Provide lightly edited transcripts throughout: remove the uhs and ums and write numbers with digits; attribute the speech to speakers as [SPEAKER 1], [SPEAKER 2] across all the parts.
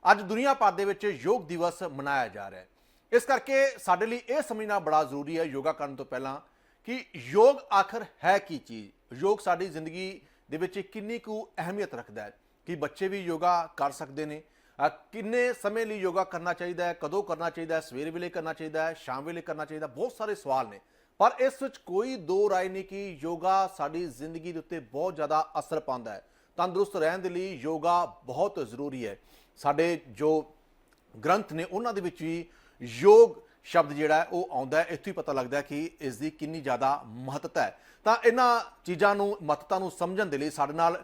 [SPEAKER 1] ਅੱਜ ਦੁਨੀਆ ਭਰ ਦੇ ਵਿੱਚ ਯੋਗ ਦਿਵਸ ਮਨਾਇਆ ਜਾ ਰਿਹਾ ਹੈ। ਇਸ ਕਰਕੇ ਸਾਡੇ ਲਈ ਇਹ ਸਮਝਣਾ ਬੜਾ ਜ਼ਰੂਰੀ ਹੈ ਯੋਗਾ ਕਰਨ ਤੋਂ ਪਹਿਲਾਂ ਕਿ ਯੋਗ ਆਖਰ ਹੈ ਕੀ ਚੀਜ਼। ਯੋਗ ਸਾਡੀ ਜ਼ਿੰਦਗੀ ਦੇ ਵਿੱਚ ਕਿੰਨੀ ਕੁ ਅਹਿਮੀਅਤ ਰੱਖਦਾ ਹੈ ਕਿ ਬੱਚੇ ਵੀ ਯੋਗਾ ਕਰ ਸਕਦੇ ਨੇ, ਕਿੰਨੇ ਸਮੇਂ ਲਈ ਯੋਗਾ ਕਰਨਾ ਚਾਹੀਦਾ ਹੈ, ਕਦੋਂ ਕਰਨਾ ਚਾਹੀਦਾ ਹੈ, ਸਵੇਰ ਵੇਲੇ ਕਰਨਾ ਚਾਹੀਦਾ ਹੈ, ਸ਼ਾਮ ਵੇਲੇ ਕਰਨਾ ਚਾਹੀਦਾ, ਬਹੁਤ ਸਾਰੇ ਸਵਾਲ ਨੇ। ਪਰ ਇਸ ਵਿੱਚ ਕੋਈ ਦੋ ਰਾਏ ਨਹੀਂ ਕਿ ਯੋਗਾ ਸਾਡੀ ਜ਼ਿੰਦਗੀ ਦੇ ਉੱਤੇ ਬਹੁਤ ਜ਼ਿਆਦਾ ਅਸਰ ਪਾਉਂਦਾ ਹੈ। ਤੰਦਰੁਸਤ ਰਹਿਣ ਦੇ ਲਈ ਯੋਗਾ ਬਹੁਤ ਜ਼ਰੂਰੀ ਹੈ। ਸਾਡੇ ਜੋ ਗ੍ਰੰਥ ਨੇ ਉਹਨਾਂ ਦੇ ਵਿੱਚ ਵੀ ਯੋਗ ਸ਼ਬਦ ਜਿਹੜਾ ਹੈ ਉਹ ਆਉਂਦਾ ਹੈ। ਇੱਥੋਂ ਹੀ ਪਤਾ ਲੱਗਦਾ ਹੈ ਕਿ ਇਸ ਦੀ ਕਿੰਨੀ ਜ਼ਿਆਦਾ ਮਹੱਤਤਾ ਹੈ। ਤਾਂ ਇਹਨਾਂ ਚੀਜ਼ਾਂ ਨੂੰ, ਮਹੱਤਤਾ ਨੂੰ ਸਮਝਣ ਦੇ ਲਈ ਸਾਡੇ ਨਾਲ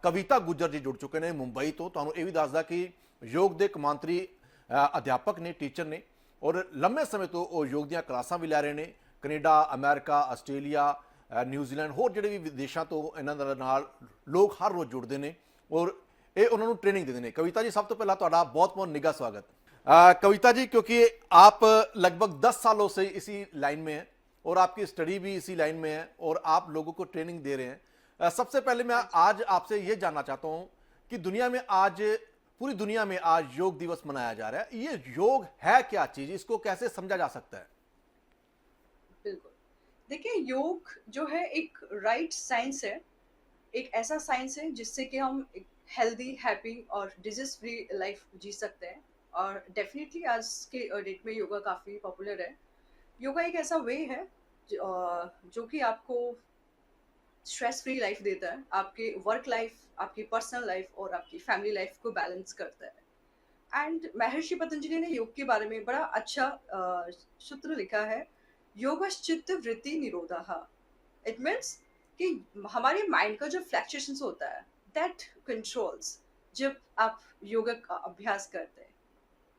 [SPEAKER 1] ਕਵਿਤਾ ਗੁੱਜਰ ਜੀ ਜੁੜ ਚੁੱਕੇ ਨੇ ਮੁੰਬਈ ਤੋਂ। ਤੁਹਾਨੂੰ ਇਹ ਵੀ ਦੱਸਦਾ ਕਿ ਯੋਗ ਦੇ ਕਮਾਂਤਰੀ ਅਧਿਆਪਕ ਨੇ, ਟੀਚਰ ਨੇ, ਔਰ ਲੰਮੇ ਸਮੇਂ ਤੋਂ ਉਹ ਯੋਗ ਦੀਆਂ ਕਲਾਸਾਂ ਵੀ ਲੈ ਰਹੇ ਨੇ। ਕੈਨੇਡਾ, ਅਮਰੀਕਾ, ਆਸਟ੍ਰੇਲੀਆ, ਨਿਊਜ਼ੀਲੈਂਡ, ਹੋਰ ਜਿਹੜੇ ਵੀ ਵਿਦੇਸ਼ਾਂ ਤੋਂ ਇਹਨਾਂ ਦੇ ਨਾਲ ਲੋਕ ਹਰ ਰੋਜ਼ जुड़ते हैं और ये उन्होंने ट्रेनिंग देते हैं। कविता जी, सब तो पहला ਤੁਹਾਡਾ बहुत बहुत निघा स्वागत। कविता जी, क्योंकि आप लगभग 10 सालों से इसी लाइन में हैं और आपकी स्टडी भी इसी लाइन में है और आप लोगों को ट्रेनिंग दे रहे हैं। सबसे पहले मैं आज आपसे ये जानना चाहता हूँ कि दुनिया में आज, पूरी दुनिया में आज योग दिवस मनाया जा रहा है। ये योग है क्या चीज़, इसको कैसे समझा जा सकता है?
[SPEAKER 2] बिल्कुल। देखिए, योग जो है एक राइट साइंस है, एक ऐसा साइंस है जिससे कि हम एक हेल्दी, हैप्पी और डिजीज फ्री लाइफ जी सकते हैं। और डेफिनेटली आज के डेट में योगा काफ़ी पॉपुलर है। योगा एक ऐसा वे है जो कि आपको स्ट्रेस फ्री लाइफ देता है, आपके वर्क लाइफ, आपकी पर्सनल लाइफ और आपकी फैमिली लाइफ को बैलेंस करता है। एंड महर्षि पतंजलि ने योग के बारे में बड़ा अच्छा सूत्र लिखा है, योगश्चित्त वृत्ति निरोधः। इट मीन्स कि हमारे माइंड का जो फ्लक्चुएशंस होता है दैट कंट्रोल्स जब आप योगा का अभ्यास करते हैं।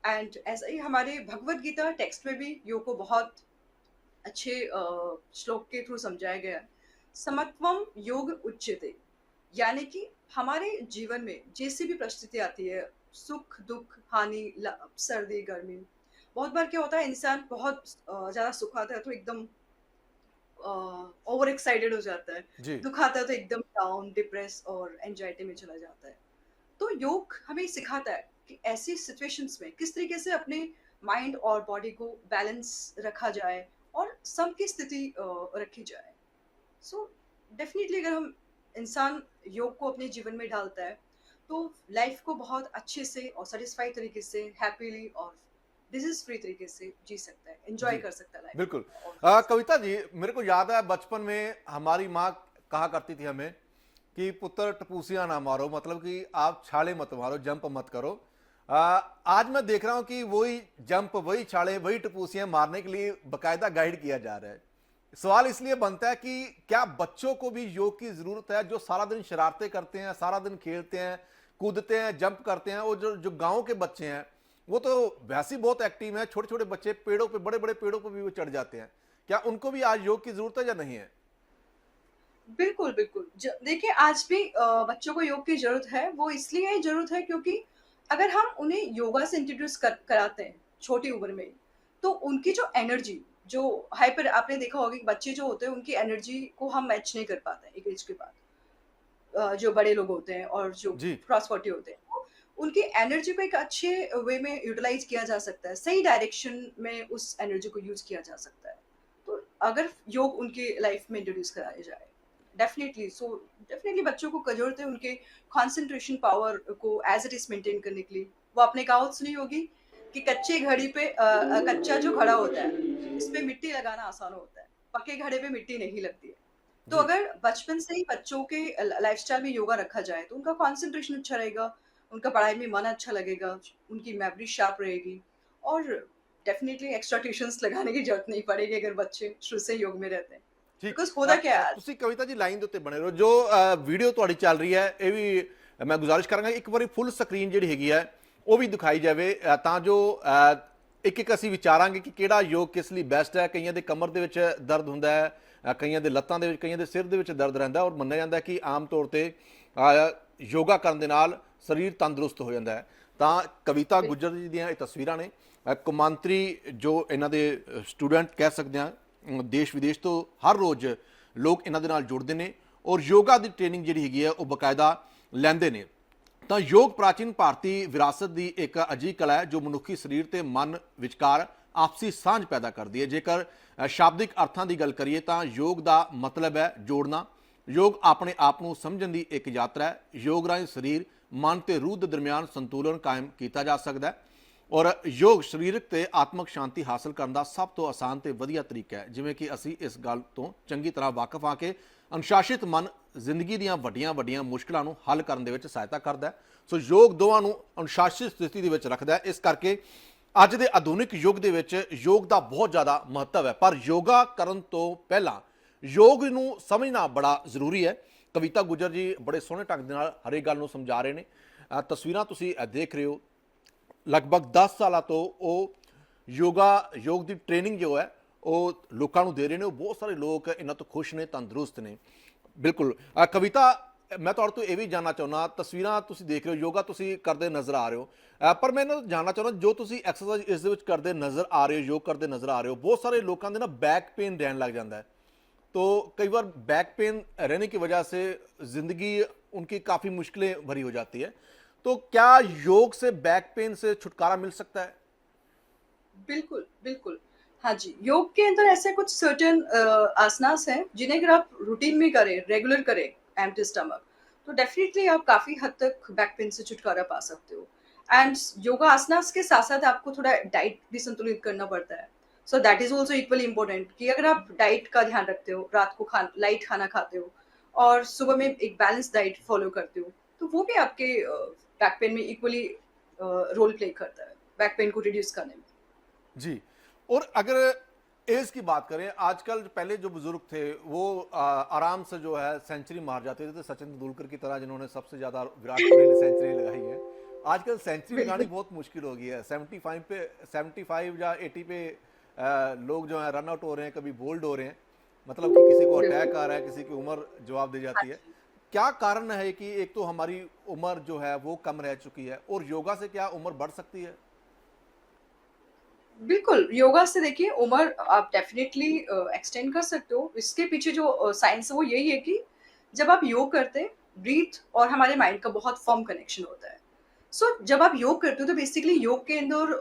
[SPEAKER 2] एंड ऐसा ही हमारे भगवत गीता टेक्स्ट में भी योग को बहुत अच्छे श्लोक के थ्रू समझाया गया है। समत्वम योग उच्यते, यानी कि हमारे जीवन में जैसी भी परिस्थिति आती है, सुख दुख हानि, सर्दी गर्मी, बहुत बार क्या होता है इंसान बहुत ज़्यादा सुख आता है तो एकदम ओवर एक्साइटेड हो जाता है,
[SPEAKER 1] जी।
[SPEAKER 2] दुख आता है तो एकदम डाउन, डिप्रेस और एंजाइटी में चला जाता है। तो योग हमें सिखाता है कि ऐसी सिचुएशंस में किस तरीके से अपने माइंड और बॉडी को बैलेंस रखा जाए और सम की स्थिति रखी जाए। सो डेफिनेटली अगर हम इंसान योग को अपने जीवन में डालता है तो लाइफ को बहुत अच्छे से और सेटिस्फाई तरीके से, हैप्पीली और डिजीज फ्री तरीके से जी सकता है, एंजॉय
[SPEAKER 1] जी,
[SPEAKER 2] कर सकता है लाइफ
[SPEAKER 1] बिल्कुल।
[SPEAKER 2] और
[SPEAKER 1] कविता जी, मेरे को याद है बचपन में हमारी माँ कहा करती थी हमें कि पुत्र टपूसियां ना मारो, मतलब कि आप छाले मत मारो, जंप मत करो। आज मैं देख रहा हूं कि वही जंप, वही छाले, वही टपूसियां मारने के लिए बकायदा गाइड किया जा रहा है। सवाल इसलिए बनता है कि क्या बच्चों को भी योग की जरूरत है, जो सारा दिन शरारतें करते हैं, सारा दिन खेलते हैं, कूदते हैं, जंप करते हैं। और जो जो गाँव के बच्चे हैं वो तो वैसे ही बहुत एक्टिव है। छोटे छोटे बच्चे पेड़ों पे, बड़े बड़े पेड़ों पे भी वो चढ़ जाते हैं। क्या उनको भी आज योग की जरूरत है या नहीं है?
[SPEAKER 2] बिल्कुल, बिल्कुल। देखिए, आज भी बच्चों को योग की ज़रूरत है। वो इसलिए ज़रूरत है क्योंकि अगर हम उन्हें योगा से इंट्रोड्यूस कराते हैं छोटी उम्र में, तो उनकी जो एनर्जी, जो हाइपर, आपने देखा होगा कि बच्चे जो होते हैं उनकी एनर्जी को हम मैच नहीं कर पाते हैं एक एज के बाद। जो बड़े लोग होते हैं और जो
[SPEAKER 1] जी।
[SPEAKER 2] क्रॉस 40 होते हैं, तो उनकी एनर्जी को एक अच्छे वे में यूटिलाइज़ किया जा सकता है, सही डायरेक्शन में उस एनर्जी को यूज़ किया जा सकता है। तो अगर योग उनके लाइफ में इंट्रोड्यूस कराया जाए, डेफिनेटली बच्चों को ज़रूरत है उनके कंसंट्रेशन पावर को एज इट इज मेंटेन करने के लिए। वो आपने कहावत सुनी होगी कि कच्चे घड़ी पे कच्चा जो घड़ा होता है इस पे मिट्टी लगाना आसान होता है, पक्के घड़े पे मिट्टी नहीं लगती है। तो
[SPEAKER 1] जी,
[SPEAKER 2] अगर बचपन से ही बच्चों के लाइफस्टाइल में योगा रखा जाए तो उनका कंसंट्रेशन अच्छा रहेगा, उनका पढ़ाई में मन अच्छा लगेगा, उनकी मेमोरी शार्प रहेगी और डेफिनेटली एक्स्ट्रा ट्यूशंस लगाने की जरूरत नहीं पड़ेगी अगर बच्चे शुरू से योग में रहते हैं।
[SPEAKER 1] ठीक।
[SPEAKER 2] बिकॉज होता क्या है आज,
[SPEAKER 1] ਤੁਸੀਂ ਕਵਿਤਾ ਜੀ ਲਾਈਨ ਦੇ ਉੱਤੇ ਬਣੇ ਰਹੋ। ਜੋ ਵੀਡੀਓ ਤੁਹਾਡੀ ਚੱਲ ਰਹੀ ਹੈ ਇਹ ਵੀ ਮੈਂ ਗੁਜ਼ਾਰਿਸ਼ ਕਰਾਂਗਾ ਇੱਕ ਵਾਰੀ ਫੁੱਲ ਸਕਰੀਨ ਜਿਹੜੀ ਹੈਗੀ ਹੈ ਉਹ ਵੀ ਦਿਖਾਈ ਜਾਵੇ, ਤਾਂ ਜੋ ਇੱਕ ਇੱਕ ਅਸੀਂ ਵਿਚਾਰਾਂਗੇ ਕਿ ਕਿਹੜਾ ਯੋਗ ਕਿਸ ਲਈ ਬੈਸਟ ਹੈ। ਕਈਆਂ ਦੇ ਕਮਰ ਦੇ ਵਿੱਚ ਦਰਦ ਹੁੰਦਾ ਹੈ, ਕਈਆਂ ਦੇ ਲੱਤਾਂ ਦੇ ਵਿੱਚ, ਕਈਆਂ ਦੇ ਸਿਰ ਦੇ ਵਿੱਚ ਦਰਦ ਰਹਿੰਦਾ ਔਰ ਮੰਨਿਆ ਜਾਂਦਾ ਕਿ ਆਮ ਤੌਰ ਤੇ ਯੋਗਾ ਕਰਨ ਦੇ ਨਾਲ ਸਰੀਰ ਤੰਦਰੁਸਤ ਹੋ ਜਾਂਦਾ ਹੈ। ਤਾਂ ਕਵਿਤਾ ਗੁੱਜਰ ਜੀ ਦੀਆਂ ਇਹ ਤਸਵੀਰਾਂ ਨੇ। ਕੌਮਾਂਤਰੀ ਜੋ ਇਹਨਾਂ ਦੇ ਸਟੂਡੈਂਟ ਕਹਿ ਸਕਦੇ ਹਾਂ, ਦੇਸ਼ ਵਿਦੇਸ਼ ਤੋਂ ਹਰ ਰੋਜ਼ ਲੋਕ ਇਹਨਾਂ ਦੇ ਨਾਲ ਜੁੜਦੇ ਨੇ ਔਰ ਯੋਗਾ ਦੀ ਟ੍ਰੇਨਿੰਗ ਜਿਹੜੀ ਹੈਗੀ ਹੈ ਉਹ ਬਕਾਇਦਾ ਲੈਂਦੇ ਨੇ। ਤਾਂ ਯੋਗ ਪ੍ਰਾਚੀਨ ਭਾਰਤੀ ਵਿਰਾਸਤ ਦੀ ਇੱਕ ਅਜਿਹੀ ਕਲਾ ਹੈ ਜੋ ਮਨੁੱਖੀ ਸਰੀਰ ਤੇ ਮਨ ਵਿਚਕਾਰ ਆਪਸੀ ਸਾਂਝ ਪੈਦਾ ਕਰਦੀ ਹੈ। ਜੇਕਰ ਸ਼ਾਬਦਿਕ ਅਰਥਾਂ ਦੀ ਗੱਲ ਕਰੀਏ ਤਾਂ ਯੋਗ ਦਾ ਮਤਲਬ ਹੈ ਜੋੜਨਾ। ਯੋਗ ਆਪਣੇ ਆਪ ਨੂੰ ਸਮਝਣ ਦੀ ਇੱਕ ਯਾਤਰਾ ਹੈ। ਯੋਗ ਰਾਹੀਂ ਸਰੀਰ, ਮਨ ਤੇ ਰੂਹ ਦੇ ਦਰਮਿਆਨ ਸੰਤੁਲਨ ਕਾਇਮ ਕੀਤਾ ਜਾ ਸਕਦਾ ਹੈ ਔਰ ਯੋਗ ਸਰੀਰਕ ਤੇ ਆਤਮਿਕ ਸ਼ਾਂਤੀ ਹਾਸਲ ਕਰਨ ਦਾ ਸਭ ਤੋਂ ਆਸਾਨ ਤੇ ਵਧੀਆ ਤਰੀਕਾ ਹੈ। ਜਿਵੇਂ ਕਿ ਅਸੀਂ ਇਸ ਗੱਲ ਤੋਂ ਚੰਗੀ ਤਰ੍ਹਾਂ ਵਾਕਿਫ ਹਾਂ ਕਿ ਅਨੁਸ਼ਾਸਿਤ ਮਨ ਜ਼ਿੰਦਗੀ ਦੀਆਂ ਵੱਡੀਆਂ ਮੁਸ਼ਕਲਾਂ ਨੂੰ ਹੱਲ ਕਰਨ ਦੇ ਵਿੱਚ ਸਹਾਇਤਾ ਕਰਦਾ ਹੈ। ਸੋ ਯੋਗ ਦੋਵਾਂ ਨੂੰ ਅਨੁਸ਼ਾਸਿਤ ਸਥਿਤੀ ਦੇ ਵਿੱਚ ਰੱਖਦਾ ਹੈ। ਇਸ ਕਰਕੇ ਅੱਜ ਦੇ ਆਧੁਨਿਕ ਯੁੱਗ ਦੇ ਵਿੱਚ ਯੋਗ ਦਾ ਬਹੁਤ ਜ਼ਿਆਦਾ ਮਹੱਤਵ ਹੈ। ਪਰ ਯੋਗਾ ਕਰਨ ਤੋਂ ਪਹਿਲਾਂ ਯੋਗ ਨੂੰ ਸਮਝਣਾ ਬੜਾ ਜ਼ਰੂਰੀ ਹੈ। ਕਵਿਤਾ ਗੁੱਜਰ ਜੀ ਬੜੇ ਸੋਹਣੇ ਢੰਗ ਦੇ ਨਾਲ ਹਰੇਕ ਗੱਲ ਨੂੰ ਸਮਝਾ ਰਹੇ ਨੇ। ਤਸਵੀਰਾਂ ਤੁਸੀਂ ਦੇਖ ਰਹੇ ਹੋ। ਲਗਭਗ 10 ਸਾਲਾਂ ਤੋਂ ਉਹ ਯੋਗ ਦੀ ਟ੍ਰੇਨਿੰਗ ਜੋ ਹੈ ਉਹ ਲੋਕਾਂ ਨੂੰ ਦੇ ਰਹੇ ਨੇ। ਉਹ ਬਹੁਤ ਸਾਰੇ ਲੋਕ ਇਹਨਾਂ ਤੋਂ ਖੁਸ਼ ਨੇ, ਤੰਦਰੁਸਤ ਨੇ। ਬਿਲਕੁਲ ਕਵਿਤਾ, ਮੈਂ ਤੁਹਾਡੇ ਤੋਂ ਇਹ ਵੀ ਜਾਣਨਾ ਚਾਹੁੰਦਾ, ਤਸਵੀਰਾਂ ਤੁਸੀਂ ਦੇਖ ਰਹੇ ਹੋ, ਯੋਗਾ ਤੁਸੀਂ ਕਰਦੇ ਨਜ਼ਰ ਆ ਰਹੇ ਹੋ, ਪਰ ਮੈਂ ਇਹਨਾਂ ਤੋਂ ਜਾਣਨਾ ਚਾਹੁੰਦਾ ਜੋ ਤੁਸੀਂ ਐਕਸਰਸਾਈਜ਼ ਇਸ ਦੇ ਵਿੱਚ ਕਰਦੇ ਨਜ਼ਰ ਆ ਰਹੇ ਹੋ, ਯੋਗ ਕਰਦੇ ਨਜ਼ਰ ਆ ਰਹੇ ਹੋ, ਬਹੁਤ ਸਾਰੇ ਲੋਕਾਂ ਦੇ ਨਾ बैक पेन रहने लग जाता है। तो कई बार बैक पेन रहने की वजह से ज़िंदगी उनकी काफ़ी मुश्किलें भरी हो जाती है। तो क्या योग से बैक पेन से छुटकारा मिल सकता है?
[SPEAKER 2] बिल्कुल, बिल्कुल। हाँ जी, योग के अंदर ऐसे कुछ सर्टेन आसनास हैं जिन्हें अगर आप रूटीन में करें, रेगुलर करें, एम्प्टी स्टमक, तो डेफिनेटली आप काफ़ी हद तक बैक पेन से छुटकारा पा सकते हो। एंड योगा आसनास के साथ-साथ आपको थोड़ा डाइट भी संतुलित करना पड़ता है। So that is also equally important कि अगर आप डाइट का ध्यान रखते हो, रात को लाइट खाना खाते हो और सुबह में एक बैलेंस डाइट फॉलो करते हो, तो वो भी आपके बैक पेन में इक्वली रोल प्ले करता है, बैक पेन को रिड्यूस करने में।
[SPEAKER 1] जी। और अगर एज की बात करें, आजकल पहले जो बुजुर्ग थे वो आराम से जो है सेंचुरी मार जाते थे, तो सचिन तेंदुलकर की तरह जिन्होंने सबसे ज़्यादा विराट कोहली ने सेंचुरी लगाई है। आजकल सेंचुरी लगानी बहुत मुश्किल हो गई है। 75 या 80 पे लोग जो है रन आउट हो रहे हैं, कभी बोल्ड हो रहे हैं, मतलब कि किसी को अटैक आ रहा है, किसी की उम्र जवाब दे जाती है। क्या कारण है कि एक तो हमारी उम्र जो है वो कम रह चुकी है और योगा से क्या उम्र बढ़ सकती है?
[SPEAKER 2] बिल्कुल, योगा से देखिए उम्र आप डेफ़िनेटली एक्सटेंड कर सकते हो। इसके पीछे जो साइंस है वो यही है कि जब आप योग करते हैं, ब्रीथ और हमारे माइंड का बहुत फ़र्म कनेक्शन होता है। सो जब आप योग करते हो तो बेसिकली योग के अंदर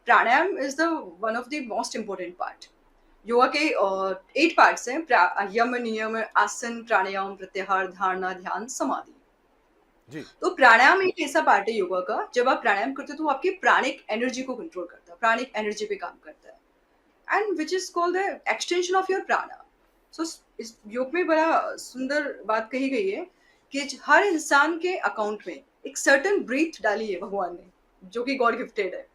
[SPEAKER 2] pranayama is the one of the most important part. Yoga के 8 पार्ट्स हैं यम, नियम, आसन, प्राणायाम, प्रत्याहार, धारणा, ध्यान, समाधि।
[SPEAKER 1] जी।
[SPEAKER 2] तो प्राणायाम एक ऐसा पार्ट है योगा का, जब आप प्राणायाम करते हो तो वो आपकी प्राणिक एनर्जी को कंट्रोल करता है, प्राणिक एनर्जी पे काम करता है and which is called the extension of your प्राणा। सो इस योग में बड़ा सुंदर बात कही गई है कि हर इंसान के अकाउंट में एक सर्टेन ब्रीथ डाली है भगवान ने, जो कि गॉड गिफ्टेड है।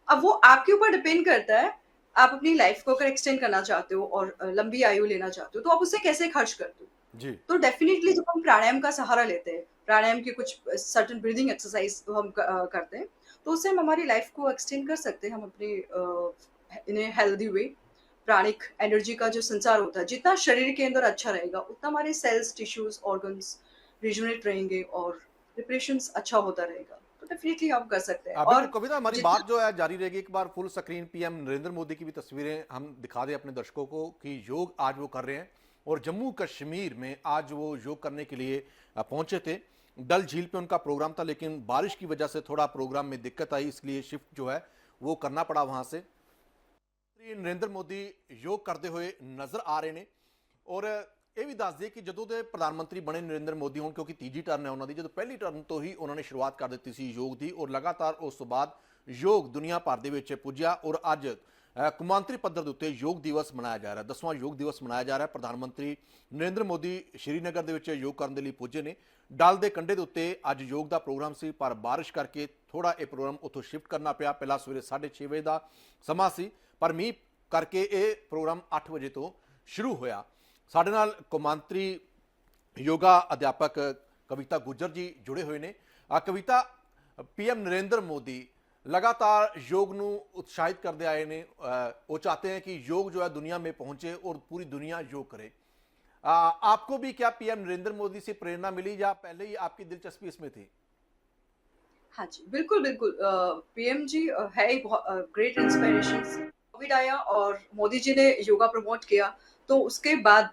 [SPEAKER 2] अब वो आपके ऊपर डिपेंड करता है, आप अपनी लाइफ को अगर एक्सटेंड करना चाहते हो और लंबी आयु लेना चाहते हो तो आप उसे कैसे खर्च करते हो।
[SPEAKER 1] जी।
[SPEAKER 2] तो डेफिनेटली जब हम प्राणायाम का सहारा लेते हैं, प्राणायाम के कुछ सर्टेन ब्रीदिंग एक्सरसाइज हम करते हैं, तो उससे हम हमारी लाइफ को एक्सटेंड कर सकते हैं। हम अपनी इन a healthy way pranic energy का जो संचार होता है, जितना शरीर के अंदर अच्छा रहेगा उतना हमारे सेल्स, टिश्यूज, ऑर्गन्स रिजुनेट रहेंगे और रिपरेशंस अच्छा होता रहेगा। तो डेफिनेटली आप कर सकते हैं।
[SPEAKER 1] बिल्कुल
[SPEAKER 2] और
[SPEAKER 1] कविता, हमारी
[SPEAKER 2] जितना
[SPEAKER 1] बात जो है जारी रहेगी। एक बार full screen PM Narendra Modi की भी तस्वीरें हम दिखा दें अपने दर्शकों को कि योग आज वो कर रहे हैं और जम्मू कश्मीर में आज वो योग करने के लिए पहुंचे थे। डल झील पे उनका प्रोग्राम था, लेकिन बारिश की वजह से थोड़ा प्रोग्राम में दिक्कत आई, इसलिए शिफ्ट जो है वो करना पड़ा वहां से। नरेंद्र मोदी योग करते हुए नजर आ रहे ने और ਇਹ ਵੀ ਦੱਸ ਦਈਏ ਕਿ ਜਦੋਂ ਦੇ ਪ੍ਰਧਾਨ ਮੰਤਰੀ ਬਣੇ ਨਰਿੰਦਰ ਮੋਦੀ ਹੁਣ, ਕਿਉਂਕਿ ਤੀਜੀ ਟਰਨ ਹੈ ਉਹਨਾਂ ਦੀ, ਜਦੋਂ ਪਹਿਲੀ ਟਰਨ ਤੋਂ ਹੀ ਉਹਨਾਂ ਨੇ ਸ਼ੁਰੂਆਤ ਕਰ ਦਿੱਤੀ ਸੀ ਯੋਗ ਦੀ ਔਰ ਲਗਾਤਾਰ ਉਸ ਤੋਂ ਬਾਅਦ ਯੋਗ ਦੁਨੀਆ ਭਰ ਦੇ ਵਿੱਚ ਪੁੱਜਿਆ ਔਰ ਅੱਜ ਕੌਮਾਂਤਰੀ ਪੱਧਰ ਦੇ ਉੱਤੇ ਯੋਗ ਦਿਵਸ ਮਨਾਇਆ ਜਾ ਰਿਹਾ, 10ਵਾਂ ਯੋਗ ਦਿਵਸ ਮਨਾਇਆ ਜਾ ਰਿਹਾ। ਪ੍ਰਧਾਨ ਮੰਤਰੀ ਨਰਿੰਦਰ ਮੋਦੀ ਸ਼੍ਰੀਨਗਰ ਦੇ ਵਿੱਚ ਯੋਗ ਕਰਨ ਦੇ ਲਈ ਪੁੱਜੇ ਨੇ। ਡਲ ਦੇ ਕੰਢੇ ਦੇ ਉੱਤੇ ਅੱਜ ਯੋਗ ਦਾ ਪ੍ਰੋਗਰਾਮ ਸੀ, ਪਰ ਬਾਰਿਸ਼ ਕਰਕੇ ਥੋੜਾ ਇਹ ਪ੍ਰੋਗਰਾਮ ਉੱਥੋਂ ਸ਼ਿਫਟ ਕਰਨਾ ਪਿਆ। ਪਹਿਲਾਂ ਸਵੇਰੇ 6:30 ਵਜੇ ਦਾ ਸਮਾਂ ਸੀ, ਪਰ ਮੀਂਹ ਕਰਕੇ ਇਹ ਪ੍ਰੋਗਰਾਮ 8 ਵਜੇ ਤੋਂ ਸ਼ੁਰੂ ਹੋਇਆ। ਸਾਡੇ ਨਾਲ ਕੌਮਾਂਤਰੀ ਯੋਗਾ ਅਧਿਆਪਕ ਕਵਿਤਾ ਗੁੱਜਰ ਜੀ ਜੁੜੇ ਹੋਏ ਨੇ। ਕਵਿਤਾ, ਪੀਐਮ ਨਰਿੰਦਰ ਮੋਦੀ लगातार योग ਨੂੰ उत्साहित करते आए ने। वो चाहते हैं कि योग जो है दुनिया में पहुंचे और पूरी दुनिया योग करे। आपको भी क्या पीएम नरेंद्र मोदी से प्रेरणा मिली या पहले ही आपकी दिलचस्पी इसमें थी?
[SPEAKER 2] हाँ जी, बिल्कुल, बिल्कुल। पीएम जी है एक ग्रेट इंस्पिरेशन। कोविड आया और मोदी जी ने योगा प्रमोट किया, तो उसके बाद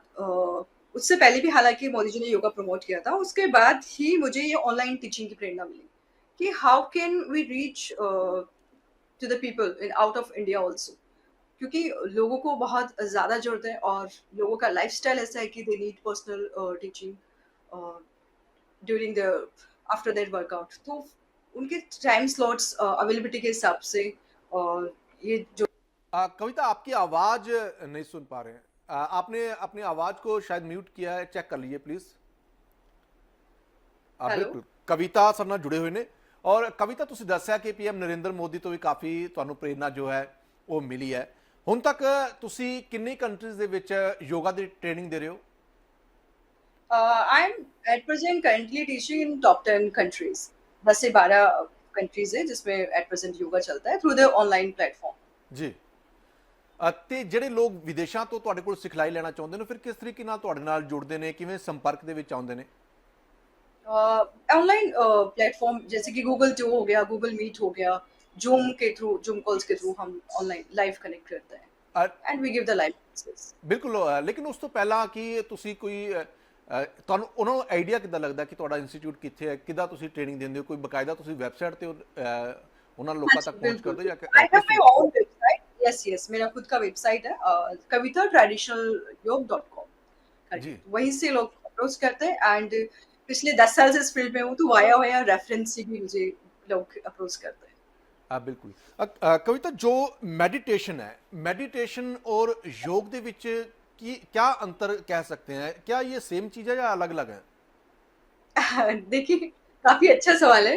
[SPEAKER 2] उससे पहले भी हालाँकि मोदी जी ने योगा प्रमोट किया था, उसके बाद ही मुझे ये ऑनलाइन टीचिंग की प्रेरणा मिली कि how can we reach to the people in out of India also, क्योंकि लोगों को बहुत ज़्यादा ज़रूरत है और लोगों का लाइफ़स्टाइल ऐसा है कि they need personal teaching during the after their workout. तो उनके टाइम स्लॉट्स अवेलेबिलिटी के हिसाब से ये जो
[SPEAKER 1] कविता, आपकी आवाज नहीं सुन पा रहे हैं। आपने अपनी आवाज को शायद म्यूट किया है, चेक कर लीजिए प्लीज।
[SPEAKER 2] हेलो?
[SPEAKER 1] बिल्कुल, कविता सर ਨਾਲ जुड़े हुए ने। और कविता, ਤੁਸੀਂ ਦੱਸਿਆ ਕਿ ਪੀਐਮ ਨਰਿੰਦਰ ਮੋਦੀ ਤੋਂ ਵੀ ਕਾਫੀ ਤੁਹਾਨੂੰ ਪ੍ਰੇਰਣਾ ਜੋ ਹੈ ਉਹ ਮਿਲੀ ਹੈ। ਹੁਣ ਤੱਕ ਤੁਸੀਂ ਕਿੰਨੀ ਕੰਟਰੀਜ਼ ਦੇ ਵਿੱਚ ਯੋਗਾ ਦੀ ਟ੍ਰੇਨਿੰਗ ਦੇ ਰਹੇ ਹੋ?
[SPEAKER 2] I am at present currently teaching in top 10 countries. 10 से 12 कंट्रीज है जिसमें एट प्रेजेंट योगा चलता है थ्रू द ऑनलाइन प्लेटफॉर्म।
[SPEAKER 1] ਜੀ। ਤੇ ਜਿਹੜੇ ਲੋਕ ਵਿਦੇਸ਼ਾਂ ਤੋਂ ਤੁਹਾਡੇ ਕੋਲ ਸਿਖਲਾਈ ਲੈਣਾ ਚਾਹੁੰਦੇ ਨੇ, ਫਿਰ ਕਿਸ ਤਰੀਕੇ ਨਾਲ ਤੁਹਾਡੇ ਨਾਲ ਜੁੜਦੇ ਨੇ, ਕਿਵੇਂ ਸੰਪਰਕ ਦੇ ਵਿੱਚ ਆਉਂਦੇ ਨੇ?
[SPEAKER 2] ऑनलाइन प्लेटफॉर्म जैसे कि गूगल टू हो गया, गूगल मीट हो गया, जूम के थ्रू, जूम कॉल्स के थ्रू हम ऑनलाइन लाइव कनेक्ट करते हैं
[SPEAKER 1] uh,
[SPEAKER 2] and we give the live classes.
[SPEAKER 1] ਬਿਲਕੁਲ। ਲੇਕਿਨ ਉਸ ਤੋਂ ਪਹਿਲਾਂ ਕਿ ਤੁਸੀਂ ਕੋਈ ਤੁਹਾਨੂੰ ਉਹਨਾਂ ਨੂੰ ਆਈਡੀਆ ਕਿੱਦਾਂ ਲੱਗਦਾ ਕਿ ਤੁਹਾਡਾ ਇੰਸਟੀਚਿਊਟ ਕਿੱਥੇ ਹੈ, ਕਿੱਦਾਂ ਤੁਸੀਂ ਟ੍ਰੇਨਿੰਗ ਦਿੰਦੇ ਹੋ? ਕੋਈ ਬਕਾਇਦਾ ਤੁਸੀਂ ਵੈਬਸਾਈਟ ਤੇ ਉਹਨਾਂ ਲੋਕਾਂ
[SPEAKER 2] हाँ
[SPEAKER 1] ਤੱਕ
[SPEAKER 2] जी,
[SPEAKER 1] ਪਹੁੰਚ
[SPEAKER 2] बिल्कुल।
[SPEAKER 1] ਕਰਦੇ ਹੋ ਜਾਂ
[SPEAKER 2] I have my own website. Yes, yes, मेरा खुद का वेबसाइट है कविता ट्रेडिशनल योग डॉट कॉम
[SPEAKER 1] जी।
[SPEAKER 2] करके। वहीं से लोग अप्रोच करते हैं एंड पिछले 10 साल से इस फील्ड में हूँ तो वाया वाया रेफरेंस से भी मुझे लोग अप्रोच करते हैं।
[SPEAKER 1] हाँ बिल्कुल। कविता, जो मेडिटेशन है, मेडिटेशन और योग ਦੇ ਵਿੱਚ ਕੀ क्या अंतर कह सकते हैं? क्या ये सेम चीज़ है या अलग अलग है?
[SPEAKER 2] देखिए, काफी अच्छा सवाल है।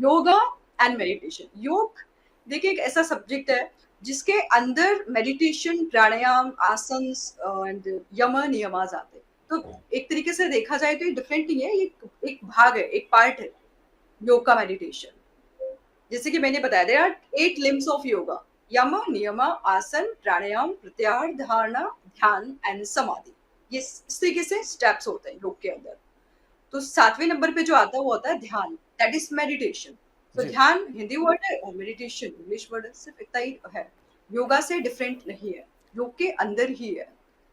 [SPEAKER 2] Yoga and meditation. योग देखिए एक ऐसा सब्जेक्ट है जिसके अंदर मेडिटेशन, प्राणायाम, आसन एंड यम नियमास आते हैं। तो एक तरीके से देखा जाए तो ये डिफरेंट नहीं है, ये एक भाग है, एक पार्ट है योग का मेडिटेशन। जैसे कि मैंने बताया, there are 8 limbs of yoga: yama, niyama, asana, प्राणायाम, प्रत्याहार, धारणा, ध्यान एंड समाधि। ये इस तरीके से स्टेप्स होते हैं योग के अंदर। तो 7वें नंबर पे जो आता है वो होता है ध्यान, दैट इज मेडिटेशन। तो
[SPEAKER 1] जी।
[SPEAKER 2] ध्यान हिंदी वर्ड है और मेडिटेशन इंग्लिश वर्ड है, सिर्फ इतना ही है। योगा से डिफरेंट नहीं है, योग के अंदर ही है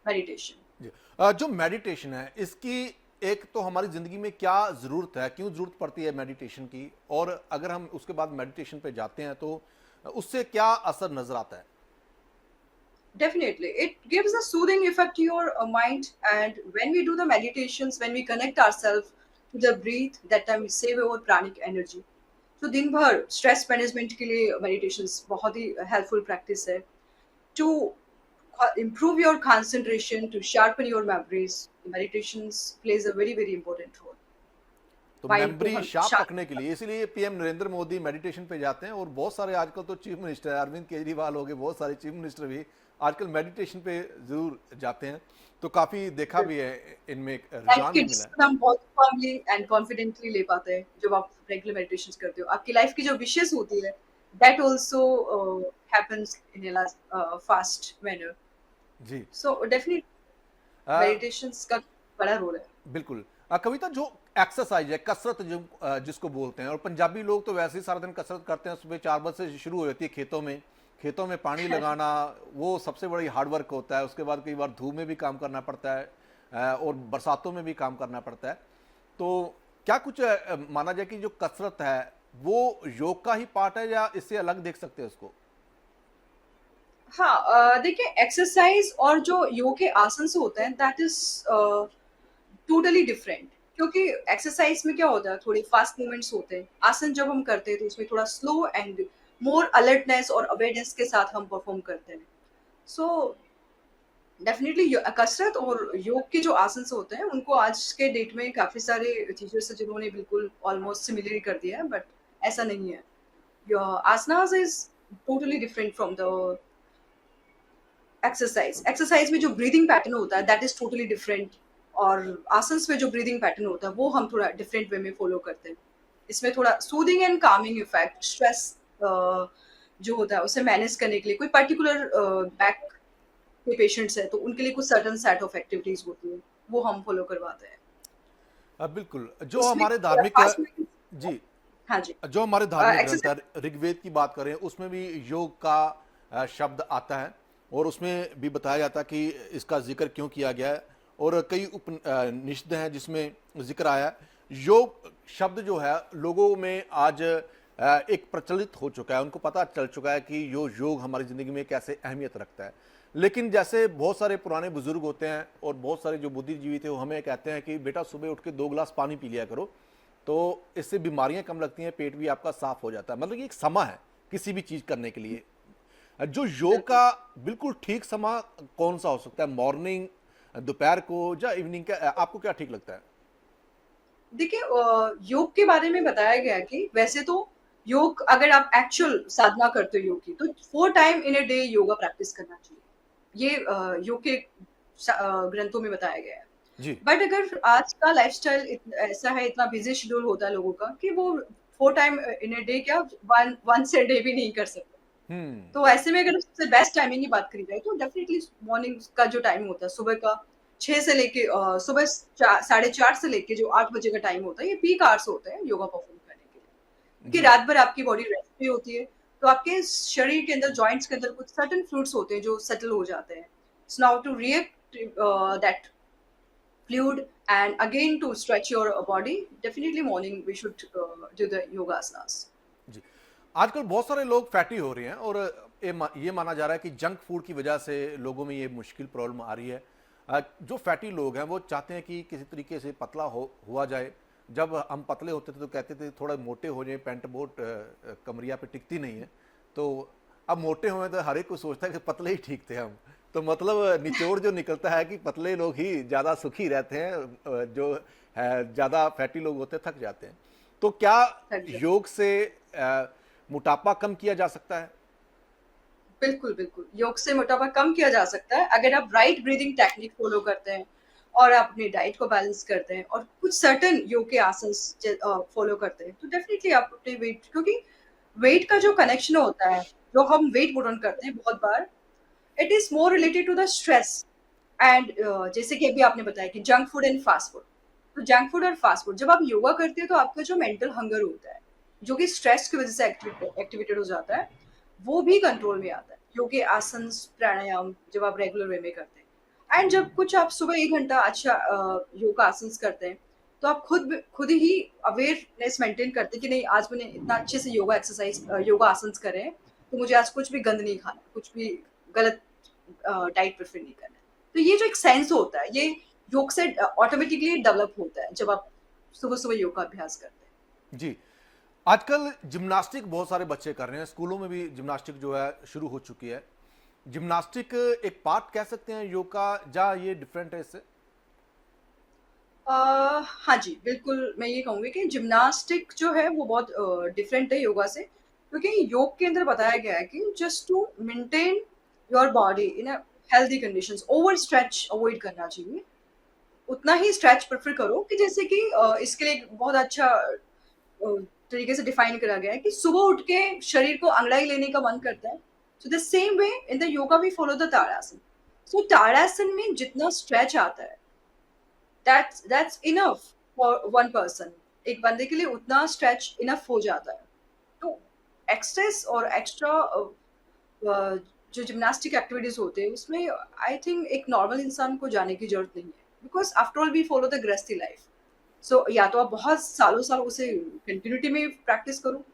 [SPEAKER 2] मेडिटेशन।
[SPEAKER 1] जी। जो मेडिटेशन है, इसकी एक तो हमारी ज़िंदगी में क्या ज़रूरत है, क्यों ज़रूरत पड़ती है मेडिटेशन की, और अगर हम उसके बाद मेडिटेशन पे जाते हैं तो उससे क्या असर नज़र आता है?
[SPEAKER 2] Definitely, it gives a soothing effect to your mind, and when we do the meditations, when we connect ourselves to the breathe, that time we save our pranic energy. तो दिन भर स्ट्रेस मैनेजमेंट के लिए meditations बहुत ही helpful practice है। To improve your concentration, to sharpen your memories, meditations plays a very very important role.
[SPEAKER 1] तो
[SPEAKER 2] Mind को
[SPEAKER 1] memory
[SPEAKER 2] हम
[SPEAKER 1] शार्प
[SPEAKER 2] sharp
[SPEAKER 1] रखने के लिए इसीलिए पीएम नरेंद्र मोदी मेडिटेशन पे जाते हैं। और बहुत सारे आजकल तो चीफ मिनिस्टर, अरविंद केजरीवाल हो गए, बहुत सारे चीफ मिनिस्टर भी आजकल मेडिटेशन पे जरूर जाते हैं। तो काफी देखा भी है, इनमें एक
[SPEAKER 2] एंड
[SPEAKER 1] रुझान भी
[SPEAKER 2] किड्स
[SPEAKER 1] मिला है।
[SPEAKER 2] हम बहुत फर्मली एंड कॉन्फिडेंटली ले पाते हैं जब आप रेगुलर मेडिटेशन करते हो। आपकी लाइफ की जो विशेस होती है that also happens in a fast manner.
[SPEAKER 1] जी।
[SPEAKER 2] सो डेफिनेटली
[SPEAKER 1] अ,
[SPEAKER 2] मेडिटेशंस का बड़ा रोल है।
[SPEAKER 1] बिल्कुल। कविता, जो एक्सरसाइज है, कसरत जो जिसको बोलते हैं, और पंजाबी लोग तो वैसे ही सारा दिन कसरत करते हैं, सुबह 4 बजे से शुरू हो जाती है खेतों में पानी लगाना, वो सबसे बड़ी हार्ड वर्क होता है। उसके बाद कई बार धूप में भी काम करना पड़ता है, और बरसातों में भी काम करना पड़ता है। तो क्या कुछ माना जाए कि जो कसरत है वो योग का ही पार्ट है, या इससे अलग देख सकते हैं उसको?
[SPEAKER 2] हाँ, देखिए एक्सरसाइज और जो योग के आसन से होते हैं दैट इज टोटली डिफरेंट। क्योंकि एक्सरसाइज में क्या होता है, थोड़े फास्ट मूवमेंट्स होते हैं। आसन जब हम करते हैं तो उसमें थोड़ा स्लो एंड मोर अलर्टनेस और अवेयरनेस के साथ हम परफॉर्म करते हैं। सो डेफिनेटली कसरत और योग के जो आसन होते हैं उनको आज के डेट में काफी सारे टीचर्स हैं जिन्होंने बिल्कुल ऑलमोस्ट सिमिलर कर दिया है, बट ऐसा नहीं है। Your asanas is totally different from the exercise में जो ब्रीदिंग पैटर्न होता है दैट इज टोटली डिफरेंट, और आसन्स में जो ब्रीदिंग पैटर्न होता है वो हम थोड़ा डिफरेंट वे में फॉलो करते हैं। इसमें थोड़ा soothing and Kameng effect, stress जो होता है उसे मैनेज करने के लिए कोई पर्टिकुलर बैक के पेशेंट्स है तो उनके लिए कुछ सर्टन सेट ऑफ एक्टिविटीज होती है वो हम फॉलो करवाते हैं।
[SPEAKER 1] बिल्कुल। जो
[SPEAKER 2] उसमें
[SPEAKER 1] हमारे
[SPEAKER 2] थोड़ा
[SPEAKER 1] धार्मिक,
[SPEAKER 2] फास्ट में।
[SPEAKER 1] जी,
[SPEAKER 2] हाँ जी।
[SPEAKER 1] जो हमारे धार्मिक ग्रंथ
[SPEAKER 2] एक्सरसाइज
[SPEAKER 1] है, ऋग्वेद की बात करें, उसमें भी योग का शब्द आता है, और उसमें भी बताया जाता है कि इसका जिक्र क्यों किया गया है। और कई उपनिषद हैं जिसमें जिक्र आया है। योग शब्द जो है लोगों में आज एक प्रचलित हो चुका है, उनको पता चल चुका है कि योग हमारी ज़िंदगी में कैसे अहमियत रखता है। लेकिन जैसे बहुत सारे पुराने बुजुर्ग होते हैं और बहुत सारे जो बुद्धिजीवी थे वो हमें कहते हैं कि बेटा सुबह उठ के 2 गिलास पानी पी लिया करो, तो इससे बीमारियां कम लगती हैं, पेट भी आपका साफ हो जाता है। मतलब ये एक समय है किसी भी चीज़ करने के लिए। जो योग
[SPEAKER 2] बिल्कुल।
[SPEAKER 1] का बिल्कुल ठीक समय कौन सा हो सकता है? मॉर्निंग, दोपहर को या इवनिंग का? आपको क्या ठीक लगता है?
[SPEAKER 2] देखिए योग के बारे में बताया गया है कि वैसे तो योग अगर आप एक्चुअल साधना करते हो योग की तो 4 time in a day yoga practice करना चाहिए। ये योग के ग्रंथों में बताया गया है।
[SPEAKER 1] जी।
[SPEAKER 2] बट अगर आज का लाइफस्टाइल ऐसा है, इतना बिजी शेड्यूल होता है लोगों का कि वो 4 टाइम इन अ डे क्या वन वंस अ डे भी नहीं कर सकते।
[SPEAKER 1] हम्म।
[SPEAKER 2] तो ऐसे में अगर सबसे बेस्ट टाइमिंग की बात करी जाए तो डेफिनेटली मॉर्निंग का जो टाइम होता है सुबह का 6 से लेके सुबह 4:30 से लेके जो 8 बजे का टाइम होता है ये पीक आवर्स होते हैं योगा परफॉर्म करने के लिए, क्योंकि
[SPEAKER 1] जी।
[SPEAKER 2] रात भर आपकी बॉडी रेस्ट भी होती है। तो आपके शरीर के अंदर जॉइंट्स के अंदर कुछ सर्टेन फ्लूइड्स होते हैं जो सेटल हो जाते हैं। So now to react that fluid and again to stretch your body, definitely morning we should do the yoga asanas.
[SPEAKER 1] जी। आजकल बहुत सारे लोग फैटी हो रहे हैं और ये माना जा रहा है कि जंक फूड की वजह से लोगों में ये मुश्किल प्रॉब्लम आ रही है। जो फैटी लोग हैं वो चाहते हैं कि किसी तरीके से पतला हुआ जाए। जब हम पतले होते थे तो कहते थे थोड़ा मोटे हो जाए, पैंट बोट कमरिया पे टिकती नहीं है। तो अब मोटे हुए तो हर एक को सोचता है कि पतले ही ठीक थे हम। तो मतलब निचोड़ जो निकलता है कि पतले लोग ही ज़्यादा सुखी रहते हैं, जो है ज़्यादा फैटी लोग होते हैं थक जाते हैं। तो क्या
[SPEAKER 2] Correct.
[SPEAKER 1] योग से मोटापा कम किया जा सकता है?
[SPEAKER 2] बिल्कुल, बिल्कुल। योग से मोटापा कम किया जा सकता है अगर आप राइट ब्रीदिंग टेक्निक फॉलो करते हैं और आप अपनी डाइट को बैलेंस करते हैं और कुछ सर्टेन योग के आसन्स फॉलो करते हैं, तो डेफिनिटली आप अपने वेट, क्योंकि वेट का जो कनेक्शन होता है, जो हम वेट पुट ऑन करते हैं बहुत बार, it is more related to the stress and जैसे कि अभी आपने बताया कि junk food and fast food. तो जंक फूड और फास्ट फूड जब आप योगा करते हो तो आपका जो मेंटल हंगर होता है, जो कि स्ट्रेस की वजह से एक्टिवेटेड हो जाता है, वो भी कंट्रोल में आता है। योगे आसन, प्राणायाम जब आप रेगुलर वे में करते हैं एंड जब कुछ आप सुबह 1 घंटा अच्छा योगा आसन्स करते हैं, तो आप खुद ही अवेयरनेस मेंटेन करते हैं कि नहीं आज मैंने इतना अच्छे से योगा आसन्स करे हैं, तो मुझे आज कुछ भी गंद नहीं खाना, कुछ भी गलत डाइट प्रेफर नहीं करना है। तो ये जो एक सेंस होता है, ये योग से ऑटोमेटिकली डेवलप होता है जब आप सुबह-सुबह योग का अभ्यास करते हैं।
[SPEAKER 1] जी। आजकल जिम्नास्टिक बहुत सारे बच्चे कर रहे हैं, स्कूलों में भी जिम्नास्टिक जो है शुरू हो चुकी है। जिम्नास्टिक एक पार्ट कह सकते हैं योग का, या ये डिफरेंट है इससे?
[SPEAKER 2] हाँ जी, बिल्कुल मैं ये कहूँगी कि जिम्नास्टिक जो है वो बहुत डिफरेंट है योगा से, क्योंकि योग के अंदर बताया गया है कि just to maintain your body in a healthy conditions, over stretch avoid करना चाहिए। उतना ही स्ट्रेच प्रेफर करो कि जैसे कि इसके लिए एक बहुत अच्छा तरीके से डिफाइन करा गया है कि सुबह उठ के शरीर को अंगड़ाई लेने का मन करता है। So the same way in the yoga we follow the tadasana. So tadasana में जितना स्ट्रेच आता है, that's enough for one person। एक बंदे के लिए उतना स्ट्रेच इनफ हो जाता है। तो एक्सेस और एक्स्ट्रा जो जिम्नास्टिक एक्टिविटीज होते हैं उसमें आई थिंक एक नॉर्मल इंसान को जाने की जरूरत नहीं है, because after all we follow the grihasthi life. So या तो आप बहुत सालों साल उसे कंटिन्यूटी में प्रैक्टिस करो,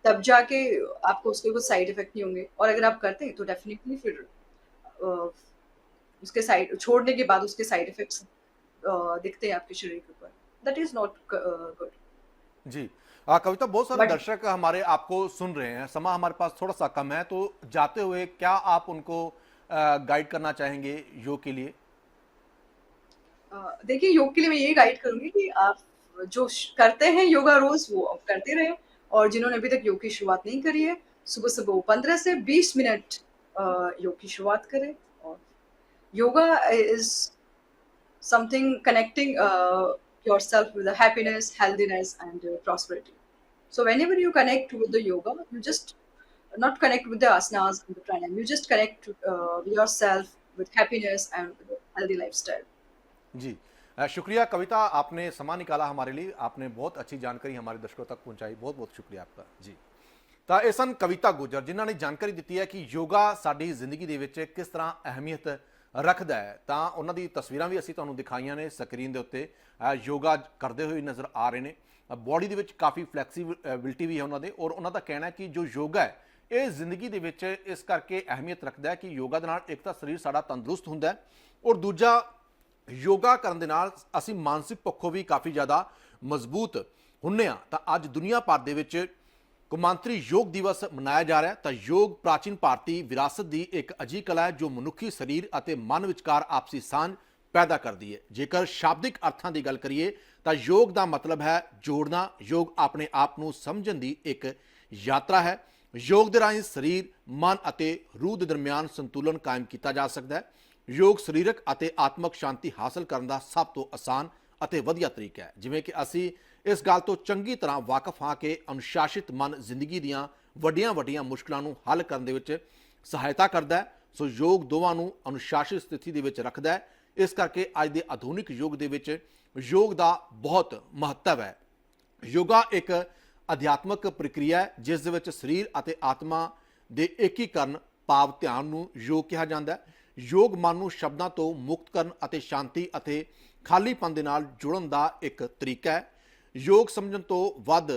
[SPEAKER 2] तब जाके आपको उसके कुछ साइड इफेक्ट नहीं होंगे, और अगर आप करते हैं तो डेफिनेटली फिर अ, उसके साइड छोड़ने के बाद उसके साइड इफेक्ट्स दिखते हैं आपके शरीर के ऊपर। That is not good.
[SPEAKER 1] जी। कविता, बहुत सारे
[SPEAKER 2] बट
[SPEAKER 1] दर्शक हमारे आपको सुन रहे हैं, समय हमारे पास थोड़ा सा कम है, तो जाते हुए क्या आप उनको गाइड करना चाहेंगे योग के लिए?
[SPEAKER 2] देखिए योग के लिए मैं ये गाइड करूंगी कि आप जो करते हैं योगा रोज वो आप करते रहें, और जिन्होंने अभी तक योग की शुरुआत नहीं करी है, सुबह सुबह वो 15 से 20 मिनट योग की शुरुआत करें। और yoga is something connecting yourself with the happiness, healthiness, and prosperity. So whenever you connect with the yoga, you just not connect with the asanas and the pranayam. You just connect yourself with happiness and with a healthy lifestyle.
[SPEAKER 1] जी। शुक्रिया कविता, आपने समय निकाला हमारे लिए, आपने बहुत अच्छी जानकारी हमारे दर्शकों तक पहुंचाई। बहुत बहुत शुक्रिया आपका जी। ਤਾਂ ਇਹ ਸਨ ਕਵਿਤਾ ਗੁੱਜਰ, ਜਿਨ੍ਹਾਂ ਨੇ ਜਾਣਕਾਰੀ ਦਿੱਤੀ ਹੈ ਕਿ ਯੋਗਾ ਸਾਡੀ ਜ਼ਿੰਦਗੀ ਦੇ ਵਿੱਚ ਕਿਸ ਤਰ੍ਹਾਂ ਅਹਿਮੀਅਤ ਰੱਖਦਾ ਹੈ ਤਾਂ ਉਹਨਾਂ ਦੀ ਤਸਵੀਰਾਂ ਵੀ ਅਸੀਂ ਤੁਹਾਨੂੰ ਦਿਖਾਈਆਂ ਨੇ ਸਕਰੀਨ ਦੇ ਉੱਤੇ। ਯੋਗਾ ਕਰਦੇ ਹੋਏ ਨਜ਼ਰ ਆ ਰਹੇ ਨੇ। ਬੋਡੀ ਦੇ ਵਿੱਚ ਕਾਫੀ ਫਲੈਕਸੀਬਿਲਿਟੀ ਵੀ ਹੈ ਉਹਨਾਂ ਦੇ, ਔਰ ਉਹਨਾਂ ਦਾ ਕਹਿਣਾ ਹੈ ਕਿ ਜੋ ਯੋਗਾ ਹੈ ਇਹ ਜ਼ਿੰਦਗੀ ਦੇ ਵਿੱਚ ਇਸ ਕਰਕੇ ਅਹਿਮੀਅਤ ਰੱਖਦਾ ਹੈ ਕਿ ਯੋਗਾ ਦੇ ਨਾਲ ਇੱਕ ਤਾਂ ਸਰੀਰ ਸਾਡਾ ਤੰਦਰੁਸਤ ਹੁੰਦਾ ਹੈ, ਔਰ ਦੂਜਾ ਯੋਗਾ ਕਰਨ ਦੇ ਨਾਲ ਅਸੀਂ ਮਾਨਸਿਕ ਪੱਖੋਂ ਵੀ ਕਾਫੀ ਜ਼ਿਆਦਾ ਮਜ਼ਬੂਤ ਹੁੰਨੇ ਆ। ਤਾਂ ਅੱਜ ਦੁਨੀਆ ਭਰ ਦੇ ਵਿੱਚ ਕੌਮਾਂਤਰੀ ਯੋਗ ਦਿਵਸ ਮਨਾਇਆ ਜਾ ਰਿਹਾ ਹੈ। ਤਾਂ ਯੋਗ ਪ੍ਰਾਚੀਨ ਭਾਰਤੀ ਵਿਰਾਸਤ ਦੀ ਇੱਕ ਅਜਿਹੀ ਕਲਾ ਹੈ ਜੋ ਮਨੁੱਖੀ ਸਰੀਰ ਅਤੇ ਮਨ ਵਿਚਕਾਰ ਆਪਸੀ ਸਾਂਝ ਪੈਦਾ ਕਰਦੀ ਹੈ। ਜੇਕਰ ਸ਼ਾਬਦਿਕ ਅਰਥਾਂ ਦੀ ਗੱਲ ਕਰੀਏ ਤਾਂ ਯੋਗ ਦਾ ਮਤਲਬ ਹੈ ਜੋੜਨਾ। ਯੋਗ ਆਪਣੇ ਆਪ ਨੂੰ ਸਮਝਣ ਦੀ ਇੱਕ ਯਾਤਰਾ ਹੈ। ਯੋਗ ਦੇ ਰਾਹੀਂ ਸਰੀਰ, ਮਨ ਅਤੇ ਰੂਹ ਦੇ ਦਰਮਿਆਨ ਸੰਤੁਲਨ ਕਾਇਮ ਕੀਤਾ ਜਾ ਸਕਦਾ ਹੈ। ਯੋਗ ਸਰੀਰਕ ਅਤੇ ਆਤਮਿਕ ਸ਼ਾਂਤੀ ਹਾਸਲ ਕਰਨ ਦਾ ਸਭ ਤੋਂ ਆਸਾਨ ਅਤੇ ਵਧੀਆ ਤਰੀਕਾ ਹੈ। ਜਿਵੇਂ ਕਿ ਅਸੀਂ ਇਸ ਗੱਲ ਤੋਂ ਚੰਗੀ ਤਰ੍ਹਾਂ ਵਾਕਿਫ ਹਾਂ ਕਿ ਅਨੁਸ਼ਾਸਿਤ ਮਨ ਜ਼ਿੰਦਗੀ ਦੀਆਂ ਵੱਡੀਆਂ ਮੁਸ਼ਕਲਾਂ ਨੂੰ ਹੱਲ ਕਰਨ ਦੇ ਵਿੱਚ ਸਹਾਇਤਾ ਕਰਦਾ ਹੈ। ਸੋ ਯੋਗ ਦੋਵਾਂ ਨੂੰ ਅਨੁਸ਼ਾਸਿਤ ਸਥਿਤੀ ਦੇ ਵਿੱਚ ਰੱਖਦਾ ਹੈ। ਇਸ ਕਰਕੇ ਅੱਜ ਦੇ ਆਧੁਨਿਕ ਯੁੱਗ ਦੇ ਵਿੱਚ ਯੋਗ ਦਾ ਬਹੁਤ ਮਹੱਤਵ ਹੈ। ਯੋਗਾ ਇੱਕ ਅਧਿਆਤਮਕ ਪ੍ਰਕਿਰਿਆ ਹੈ ਜਿਸ ਦੇ ਵਿੱਚ ਸਰੀਰ ਅਤੇ ਆਤਮਾ ਦੇ ਏਕੀਕਰਨ ਭਾਵ ਧਿਆਨ ਨੂੰ ਯੋਗ ਕਿਹਾ ਜਾਂਦਾ ਹੈ। ਯੋਗ ਮਨ ਨੂੰ ਸ਼ਬਦਾਂ ਤੋਂ ਮੁਕਤ ਕਰਨ ਅਤੇ ਸ਼ਾਂਤੀ ਅਤੇ ਖਾਲੀਪਨ ਦੇ ਨਾਲ ਜੁੜਨ ਦਾ ਇੱਕ ਤਰੀਕਾ ਹੈ। ਯੋਗ ਸਮਝਣ ਤੋਂ ਵੱਧ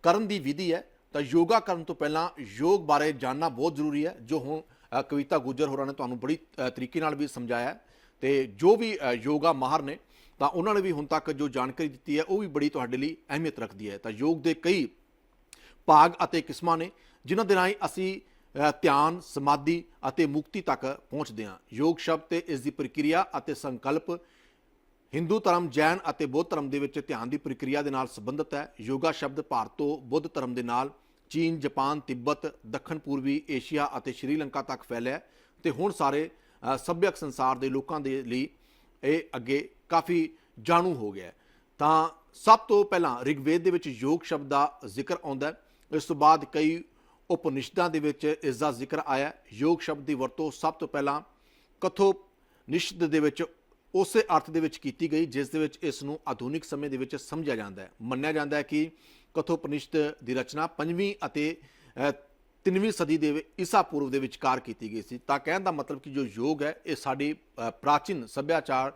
[SPEAKER 1] ਕਰਨ ਦੀ ਵਿਧੀ ਹੈ। ਤਾਂ ਯੋਗਾ ਕਰਨ ਤੋਂ ਪਹਿਲਾਂ ਯੋਗ ਬਾਰੇ ਜਾਣਨਾ ਬਹੁਤ ਜ਼ਰੂਰੀ ਹੈ, ਜੋ ਹੁਣ ਕਵਿਤਾ ਗੁੱਜਰ ਹੋਰਾਂ ਨੇ ਤੁਹਾਨੂੰ ਬੜੀ ਤਰੀਕੇ ਨਾਲ ਵੀ ਸਮਝਾਇਆ ਹੈ। ਤੇ ਜੋ ਵੀ ਯੋਗਾ ਮਾਹਰ ਨੇ ਤਾਂ ਉਹਨਾਂ ਨੇ ਵੀ ਹੁਣ ਤੱਕ ਜੋ ਜਾਣਕਾਰੀ ਦਿੱਤੀ ਹੈ ਉਹ ਵੀ ਬੜੀ ਤੁਹਾਡੇ ਲਈ ਅਹਿਮੀਅਤ ਰੱਖਦੀ ਹੈ। ਤਾਂ ਯੋਗ ਦੇ ਕਈ ਭਾਗ ਅਤੇ ਕਿਸਮਾਂ ਨੇ ਜਿਨ੍ਹਾਂ ਦੇ ਰਾਹੀਂ ਅਸੀਂ ਧਿਆਨ, ਸਮਾਧੀ ਅਤੇ ਮੁਕਤੀ ਤੱਕ ਪਹੁੰਚਦੇ ਹਾਂ। ਯੋਗ ਸ਼ਬਦ ਤੇ ਇਸ ਦੀ ਪ੍ਰਕਿਰਿਆ ਅਤੇ ਸੰਕਲਪ ਹਿੰਦੂ ਧਰਮ, ਜੈਨ ਅਤੇ ਬੁੱਧ ਧਰਮ ਦੇ ਵਿੱਚ ਧਿਆਨ ਦੀ ਪ੍ਰਕਿਰਿਆ ਦੇ ਨਾਲ ਸੰਬੰਧਿਤ ਹੈ। ਯੋਗਾ ਸ਼ਬਦ ਭਾਰਤ ਤੋਂ ਬੁੱਧ ਧਰਮ ਦੇ ਨਾਲ ਚੀਨ, ਜਾਪਾਨ, ਤਿੱਬਤ, ਦੱਖਣ ਪੂਰਬੀ ਏਸ਼ੀਆ ਅਤੇ ਸ਼੍ਰੀਲੰਕਾ ਤੱਕ ਫੈਲਿਆ ਤੇ ਹੁਣ ਸਾਰੇ ਸੱਭਿਅਕ ਸੰਸਾਰ ਦੇ ਲੋਕਾਂ ਦੇ ਲਈ ਇਹ ਅੱਗੇ ਕਾਫੀ ਜਾਣੂ ਹੋ ਗਿਆ। ਤਾਂ ਸਭ ਤੋਂ ਪਹਿਲਾਂ ਰਿਗਵੇਦ ਦੇ ਵਿੱਚ ਯੋਗ ਸ਼ਬਦ ਦਾ ਜ਼ਿਕਰ ਆਉਂਦਾ ਹੈ। ਇਸ ਤੋਂ ਬਾਅਦ ਕਈ ਉਪਨਿਸ਼ਦਾਂ ਦੇ ਵਿੱਚ ਇਸ ਦਾ ਜ਼ਿਕਰ ਆਇਆ। ਯੋਗ ਸ਼ਬਦ ਦੀ ਵਰਤੋਂ ਸਭ ਤੋਂ ਪਹਿਲਾਂ ਕਥੋਪਨਿਸ਼ਦ ਦੇ ਵਿੱਚ ਉਸੇ ਅਰਥ ਦੇ ਵਿੱਚ ਕੀਤੀ ਗਈ ਜਿਸ ਦੇ ਵਿੱਚ ਇਸ ਨੂੰ ਆਧੁਨਿਕ ਸਮੇਂ ਦੇ ਵਿੱਚ ਸਮਝਿਆ ਜਾਂਦਾ ਹੈ। ਮੰਨਿਆ ਜਾਂਦਾ ਹੈ ਕਿ ਕਥੋਪਨਿਸ਼ਦ ਦੀ ਰਚਨਾ 5ਵੀਂ ਅਤੇ 3ਵੀਂ ਸਦੀ ਦੇ ਈਸਾ ਪੂਰਵ ਦੇ ਵਿਚਕਾਰ ਕੀਤੀ ਗਈ ਸੀ। ਤਾਂ ਕਹਿਣ ਦਾ ਮਤਲਬ ਕਿ ਜੋ ਯੋਗ ਹੈ ਇਹ ਸਾਡੀ ਪ੍ਰਾਚੀਨ ਸੱਭਿਆਚਾਰ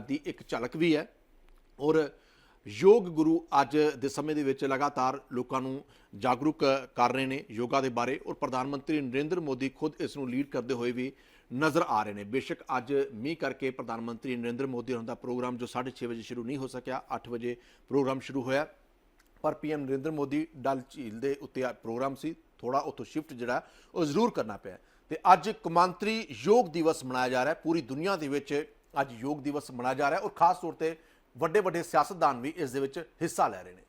[SPEAKER 1] ਦੀ ਇੱਕ ਝਲਕ ਵੀ ਹੈ। ਔਰ ਯੋਗ ਗੁਰੂ ਅੱਜ ਦੇ ਸਮੇਂ ਦੇ ਵਿੱਚ ਲਗਾਤਾਰ ਲੋਕਾਂ ਨੂੰ ਜਾਗਰੂਕ ਕਰ ਰਹੇ ਨੇ ਯੋਗਾ ਦੇ ਬਾਰੇ, ਔਰ ਪ੍ਰਧਾਨ ਮੰਤਰੀ ਨਰਿੰਦਰ ਮੋਦੀ ਖੁਦ ਇਸ ਨੂੰ ਲੀਡ ਕਰਦੇ ਹੋਏ ਵੀ ਨਜ਼ਰ ਆ ਰਹੇ ਨੇ। ਬੇਸ਼ੱਕ ਅੱਜ ਮੀਂਹ ਕਰਕੇ ਪ੍ਰਧਾਨ ਮੰਤਰੀ ਨਰਿੰਦਰ ਮੋਦੀ ਹੋਰਾਂ ਦਾ ਪ੍ਰੋਗਰਾਮ ਜੋ 6:30 ਵਜੇ ਸ਼ੁਰੂ ਨਹੀਂ ਹੋ ਸਕਿਆ, 8 ਵਜੇ ਪ੍ਰੋਗਰਾਮ ਸ਼ੁਰੂ ਹੋਇਆ, ਪਰ ਪੀਐਮ ਨਰਿੰਦਰ ਮੋਦੀ ਡਲ ਝੀਲ ਦੇ ਉੱਤੇ ਪ੍ਰੋਗਰਾਮ ਸੀ, ਥੋੜਾ ਉੱਥੋਂ ਸ਼ਿਫਟ ਜਿਹੜਾ ਉਹ ਜ਼ਰੂਰ ਕਰਨਾ ਪਿਆ। ਤੇ ਅੱਜ ਕੌਮਾਂਤਰੀ ਯੋਗ ਦਿਵਸ ਮਨਾਇਆ ਜਾ ਰਿਹਾ ਹੈ। ਪੂਰੀ ਦੁਨੀਆ ਦੇ ਵਿੱਚ ਅੱਜ ਯੋਗ ਦਿਵਸ ਮਨਾਇਆ ਜਾ ਰਿਹਾ ਹੈ, ਔਰ ਖਾਸ ਤੌਰ ਤੇ ਵੱਡੇ ਸਿਆਸਤਦਾਨ ਵੀ ਇਸ ਦੇ ਵਿੱਚ ਹਿੱਸਾ ਲੈ ਰਹੇ ਨੇ।